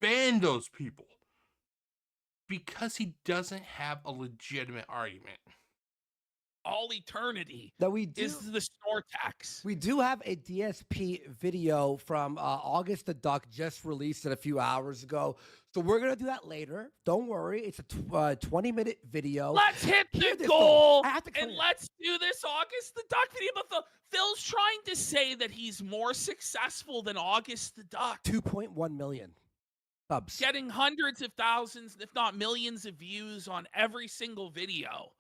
ban those people because he doesn't have a legitimate argument. All eternity that we do, is the store tax. We do have a DSP video from August the Duck just released it a few hours ago. So we're going to do that later. Don't worry. It's a 20-minute video. Let's hit the goal and let's do this August the Duck video. But Phil's trying to say that he's more successful than August the Duck. 2.1 million subs. Getting hundreds of thousands, if not millions of views on every single video.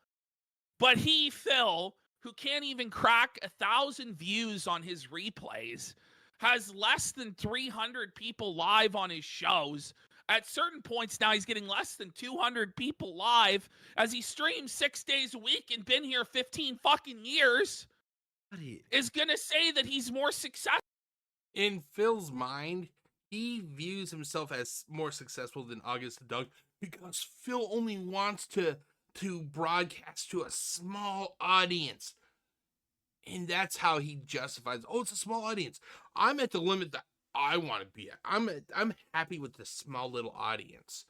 But Phil, who can't even crack 1,000 views on his replays, has less than 300 people live on his shows. At certain points now, he's getting less than 200 people live as he streams 6 days a week and been here 15 fucking years. Is going to say that he's more successful. In Phil's mind, he views himself as more successful than August the Duck because Phil only wants to broadcast to a small audience. And that's how he justifies, it's a small audience. I'm at the limit that I want to be at. I'm happy with the small little audience.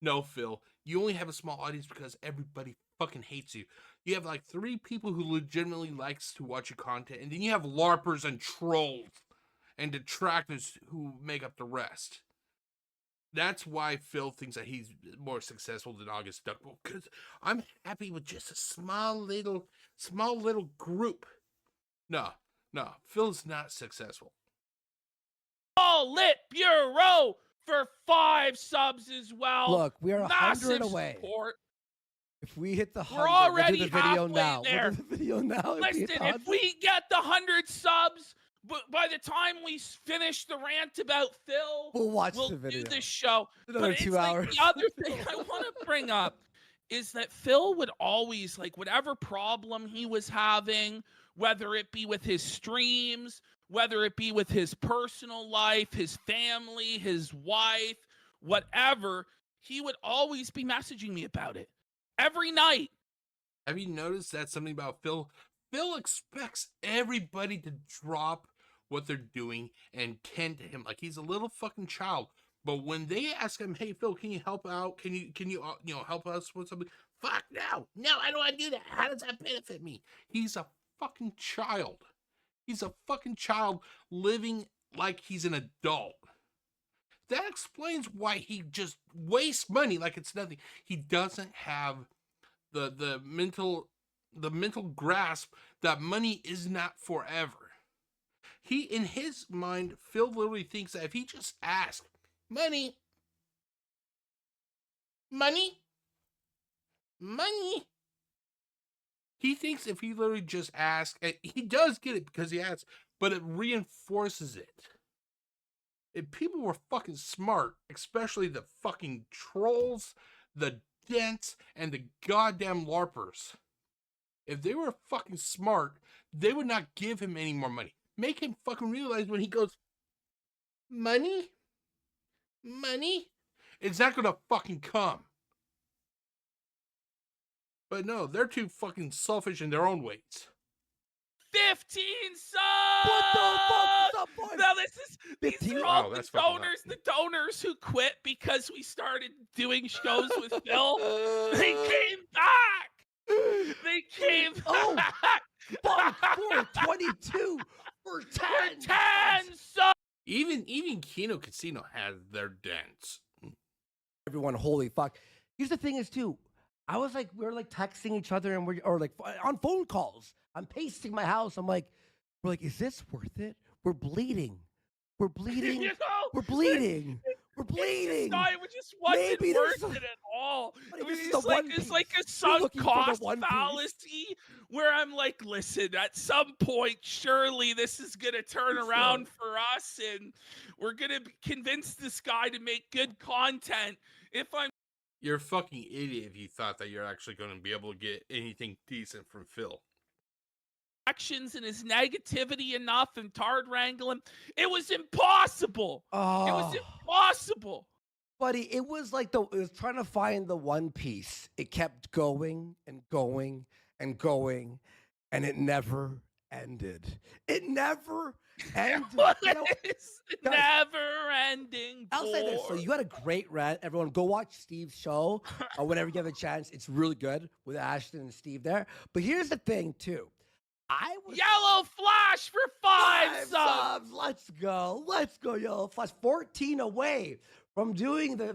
No, Phil, you only have a small audience because everybody fucking hates you. You have like 3 people who legitimately likes to watch your content, and then you have LARPers and trolls and detractors who make up the rest. That's why Phil thinks that he's more successful than August Duck, because I'm happy with just a small little group. No, Phil's not successful. All Lit Bureau for 5 subs as well. Look, we are 100 away. Support. If we hit the 100, we're already we'll do the video now. There. We'll do the video now. Listen, if we get the 100 subs, but by the time we finish the rant about Phil, we'll the video. Do the show. Another 2 hours. Like the other thing I want to bring up is that Phil would always, like, whatever problem he was having, whether it be with his streams, whether it be with his personal life, his family, his wife, whatever, he would always be messaging me about it every night. Have you noticed that something about Phil? Phil expects everybody to drop what they're doing and tend to him like he's a little fucking child. But when they ask him, "Hey Phil, can you help out? Can you help us with something?" Fuck no, I don't want to do that. How does that benefit me? He's a fucking child. He's a fucking child living like he's an adult. That explains why he just wastes money like it's nothing. He doesn't have the mental grasp that money is not forever. in his mind, Phil literally thinks that if he just asks, money, money, money. He thinks if he literally just asks, and he does get it because he asks, but it reinforces it. If people were fucking smart, especially the fucking trolls, the dents, and the goddamn LARPers, if they were fucking smart, they would not give him any more money. Make him fucking realize when he goes, money? Money? It's not gonna fucking come. But no, they're too fucking selfish in their own ways. 15 subs! What the fuck is up, boy? Now these 15? are all Wow, the that's fucking donors who quit because we started doing shows with Phil. They came back! They came Oh, back! Bunk 422 for 10. For 10 subs! Even Kino Casino has their dents. Everyone, holy fuck. Here's the thing is too, I was like, we were like texting each other and or like on phone calls. I'm pacing my house. I'm like, we're like, is this worth it? We're bleeding. We're bleeding. You know? We're bleeding. We're It's bleeding. not, it just wasn't Maybe there's worth it at all. But It this was is just the like One it's like a Piece. sunk looking for the cost One Piece. fallacy where I'm like, listen, at some point, surely this is gonna turn It's around for us, and we're gonna convince this guy to make good content. If I'm You're a fucking idiot if you thought that you're actually going to be able to get anything decent from Phil. actions and his negativity enough and Tard wrangle him, it was impossible. Oh, It was impossible. buddy, it was like it was trying to find the One Piece. It kept going and going and going, and it never ended. It never ended. You know, It's guys, never-ending. I'll say this. So you had a great rant. Everyone, go watch Steve's show whenever you have a chance. It's really good with Ashton and Steve there. But here's the thing, too. I was Yellow Flash for 5 subs. Let's go. Let's go, Yellow Flash. 14 away from doing the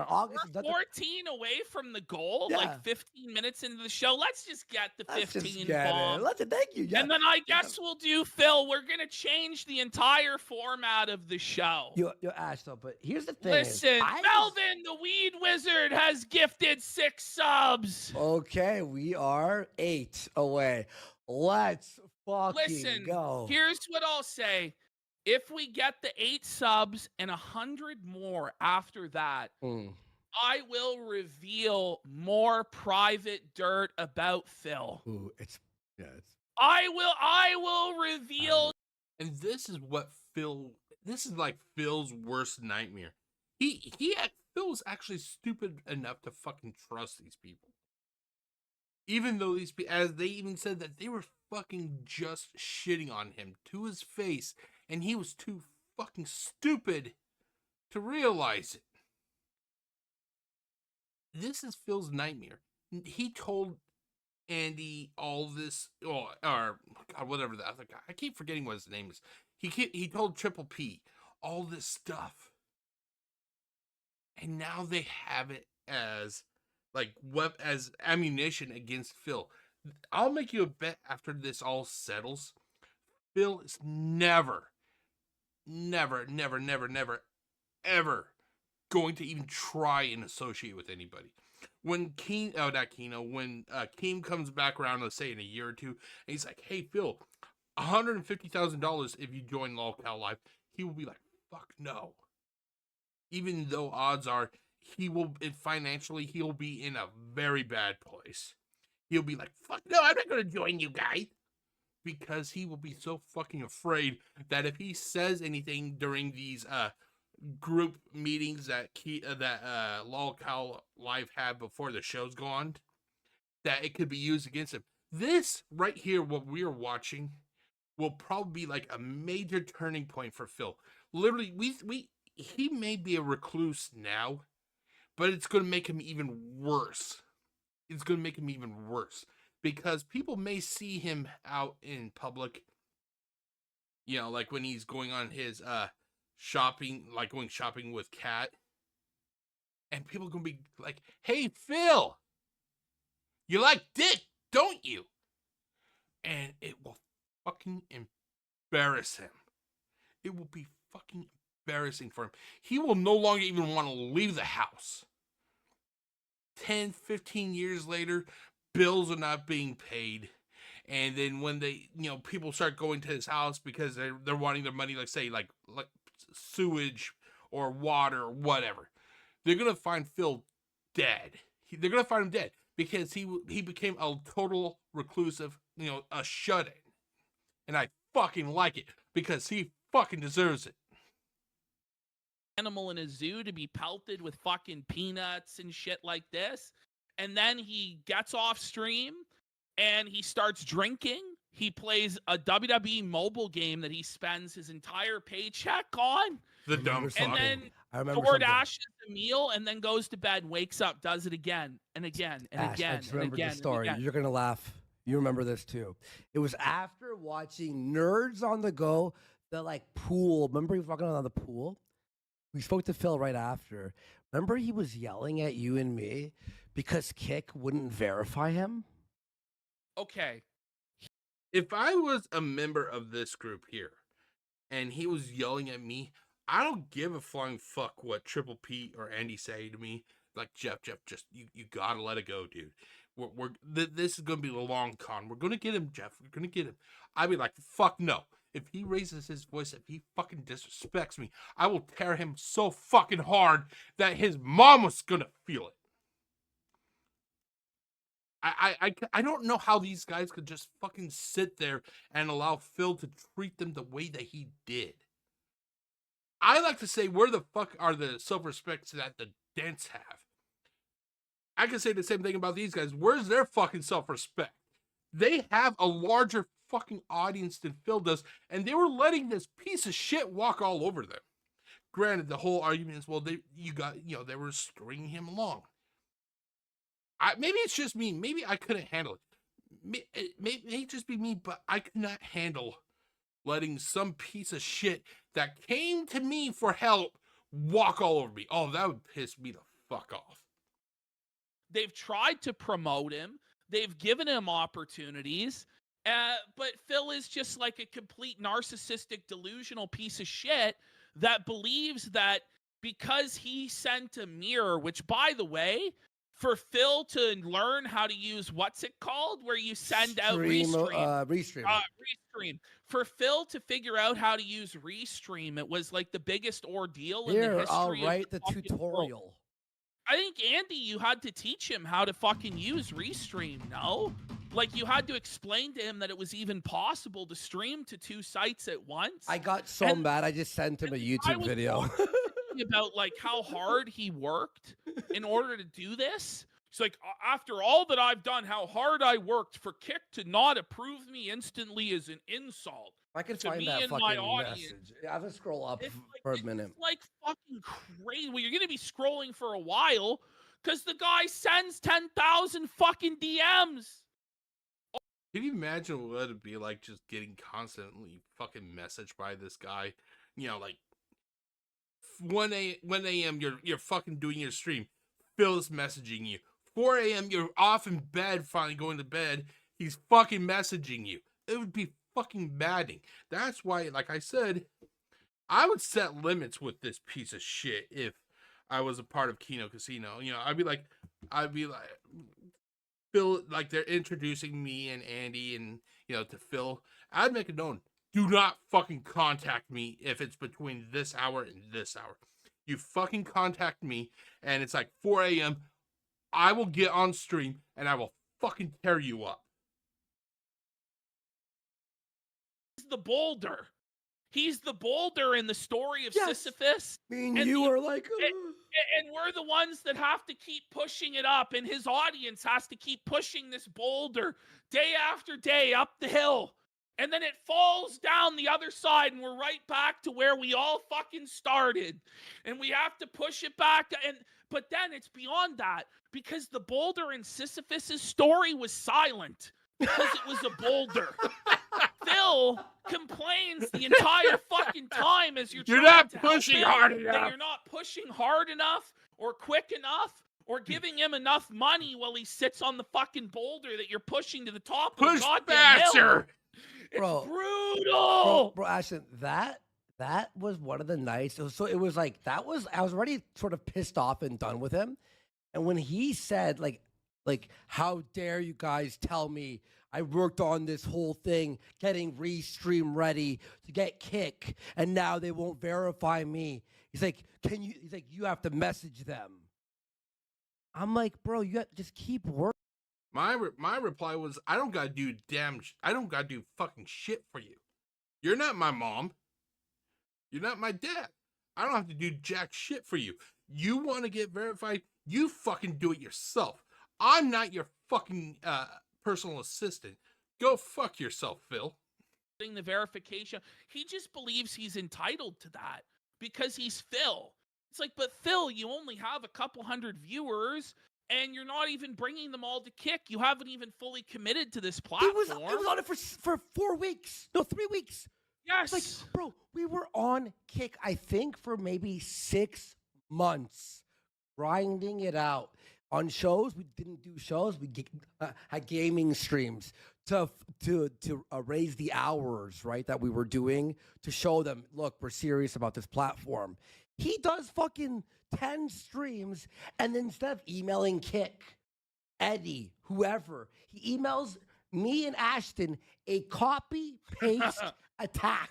August. We're 14 away from the goal, Yeah. like 15 minutes into the show. Let's just get the Let's just 15 get bomb. it. Thank you. Yeah. And then I guess we'll do, Phil, we're going to change the entire format of the show. You Ash, though, but here's the thing. Listen, Melvin, the Weed Wizard, has gifted 6 subs. Okay, we are 8 away. Let's fucking Listen, go. here's what I'll say. If we get the 8 subs and 100 more after that, I will reveal more private dirt about Phil. Ooh, I will reveal. And this is what this is like Phil's worst nightmare. Phil was actually stupid enough to fucking trust these people. Even though these people, as they even said that they were fucking just shitting on him to his face, and he was too fucking stupid to realize it. This is Phil's nightmare. He told Andy all this, or God, whatever the other guy. I keep forgetting what his name is. He told Triple P all this stuff, and now they have it as as ammunition against Phil. I'll make you a bet after this all settles. Phil is never, ever going to even try and associate with anybody. When when Keem comes back around, let's say in a year or two, and he's like, hey, Phil, $150,000 if you join LolCal Live, he will be like, fuck no. Even though odds are financially, he'll be in a very bad place. He'll be like, fuck no, I'm not going to join you guys. Because he will be so fucking afraid that if he says anything during these group meetings that LolCal Live have before the show's gone, that it could be used against him. This right here, what we are watching, will probably be like a major turning point for Phil. Literally, he may be a recluse now, but it's going to make him even worse. It's going to make him even worse. Because people may see him out in public, you know, like when he's going on his shopping, like going shopping with Kat. And people are going to be like, hey, Phil, you like dick, don't you? And it will fucking embarrass him. It will be fucking embarrassing for him. He will no longer even want to leave the house. 10, 15 years later, bills are not being paid. And then when they, people start going to his house because they're wanting their money, like say like sewage or water or whatever, they're gonna find Phil dead. They're gonna find him dead because he became a total reclusive, a shut-in. And I fucking like it because he fucking deserves it. Animal in a zoo to be pelted with fucking peanuts and shit like this, and then he gets off stream and he starts drinking. He plays a WWE mobile game that he spends his entire paycheck on. The dumb fuck. And then DoorDashes a meal and then goes to bed, wakes up, does it again and again and Ash, again. I just remember the story. Again. You're gonna laugh. You remember this too. It was after watching Nerds on the Go, the pool. Remember he was walking on the pool? We spoke to Phil right after. Remember he was yelling at you and me because Kick wouldn't verify him? Okay. If I was a member of this group here and he was yelling at me, I don't give a flying fuck what Triple P or Andy say to me. Like, Jeff, just you gotta let it go, dude. This is gonna be a long con. We're gonna get him, Jeff. We're gonna get him. I'd be like, fuck no. If he raises his voice, if he fucking disrespects me, I will tear him so fucking hard that his mom was gonna feel it. I don't know how these guys could just fucking sit there and allow Phil to treat them the way that he did. I like to say, where the fuck are the self-respects that the Dents have? I can say the same thing about these guys. Where's their fucking self-respect? They have a larger fucking audience than Phil does, and they were letting this piece of shit walk all over them. Granted, the whole argument is, well, they were stringing him along. Maybe it's just me. Maybe I couldn't handle it. It may just be me, but I could not handle letting some piece of shit that came to me for help walk all over me. Oh, that would piss me the fuck off. They've tried to promote him. They've given him opportunities. But Phil is just like a complete narcissistic, delusional piece of shit that believes that because he sent a mirror, which, by the way, for Phil to learn how to use, what's it called, where you send out Restream. Restream. For Phil to figure out how to use Restream, it was like the biggest ordeal in the history I'll of write the world. tutorial. I think, Andy, you had to teach him how to fucking use Restream, no? Like, you had to explain to him that it was even possible to stream to 2 sites at once. I got so mad, I just sent him a YouTube video. About like how hard he worked in order to do this. It's like, after all that I've done, how hard I worked for Kick to not approve me instantly is an insult. I can to find me that and fucking my audience. message. I have to scroll up for a minute. It's like fucking crazy. Well, you're gonna be scrolling for a while because the guy sends 10,000 fucking DMs. Can you imagine what it'd be like just getting constantly fucking messaged by this guy? Like 1 a.m. you're fucking doing your stream. Phil's messaging you. 4 a.m. you're off in bed, finally going to bed. He's fucking messaging you. It would be fucking maddening. That's why, like I said, I would set limits with this piece of shit if I was a part of Kino Casino. I'd be like, Phil, like they're introducing me and Andy and, to Phil. I'd make it known. Do not fucking contact me if it's between this hour and this hour. You fucking contact me and it's like 4 a.m. I will get on stream and I will fucking tear you up. He's the boulder. He's the boulder in the story of Sisyphus. And you are like... And we're the ones that have to keep pushing it up, and his audience has to keep pushing this boulder day after day up the hill. And then it falls down the other side, and we're right back to where we all fucking started. And we have to push it back. But then it's beyond that, because the boulder in Sisyphus' story was silent because it was a boulder. Phil complains the entire fucking time as you're not to pushing help him, hard that enough. you're not pushing hard enough or quick enough or giving him enough money while he sits on the fucking boulder that you're pushing to the top of the Push goddamn faster. hill. It's Bro, brutal. bro, Ashton, that was one of the nights. So it was like I was already sort of pissed off and done with him. And when he said like how dare you guys tell me I worked on this whole thing getting Restream ready to get kick and now they won't verify me. He's like, he's like, you have to message them. I'm like, bro, you have, just keep working. My reply was, I don't gotta do fucking shit for you. You're not my mom. You're not my dad. I don't have to do jack shit for you. You want to get verified? You fucking do it yourself. I'm not your fucking personal assistant. Go fuck yourself, Phil. The verification. He just believes he's entitled to that because he's Phil. It's like, but Phil, you only have a couple hundred viewers and you're not even bringing them all to kick. You haven't even fully committed to this platform. It was on it for 4 weeks. No, 3 weeks. Yes. Like, bro, we were on kick, I think, for maybe 6 months, grinding it out. On shows, we didn't do shows. We had gaming streams to raise the hours, right, that we were doing to show them, look, we're serious about this platform. He does fucking 10 streams, and then instead of emailing Kick, Eddie, whoever, he emails me and Ashton a copy-paste attack.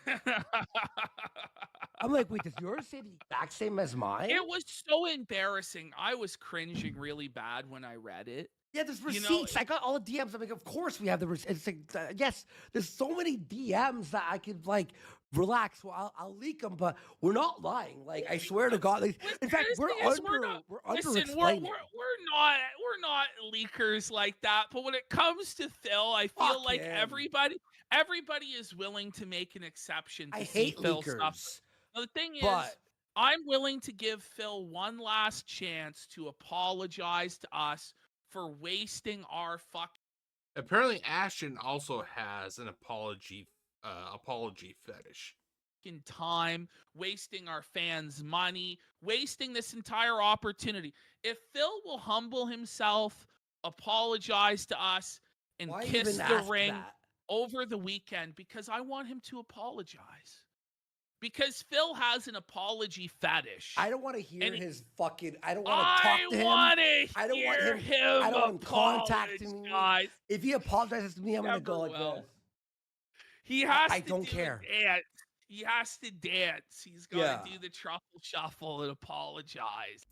I'm like, wait, does yours say the exact same as mine? It was so embarrassing. I was cringing really bad when I read it. Yeah, there's receipts. You know, I got all the DMs. I'm like, of course we have the receipts. It's like, yes, there's so many DMs that I could like relax. Well, I'll leak them, but we're not lying. Like, I swear to God. Like, in fact, we're Listen, we're not leakers like that. But when it comes to Phil, I feel like everybody is willing to make an exception. To I see hate Phil leakers. suffer. Now, the thing is, I'm willing to give Phil one last chance to apologize to us for wasting our fucking. Apparently, Ashton also has an apology fetish. Time, wasting our fans' money, wasting this entire opportunity. If Phil will humble himself, apologize to us, and kiss the ring over the weekend, because I want him to apologize. Because Phil has an apology fetish. I don't want to hear his fucking. I don't want I to talk to him. I don't want him. I don't want him contacting me. If he apologizes to me, I'm gonna go like this. He has I to don't care. Dance. He has to dance. He's got to do the truffle shuffle and apologize.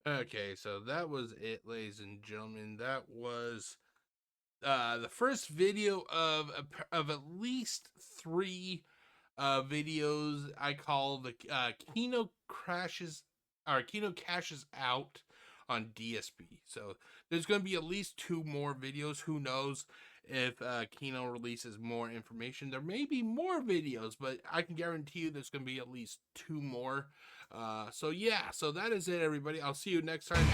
Okay, so that was it, ladies and gentlemen. That was the first video of at least 3 videos I call the Kino Cashes Out on DSP. So there's going to be at least 2 more videos. Who knows if Kino releases more information? There may be more videos, but I can guarantee you there's going to be at least 2 more. So yeah, so that is it, everybody. I'll see you next time.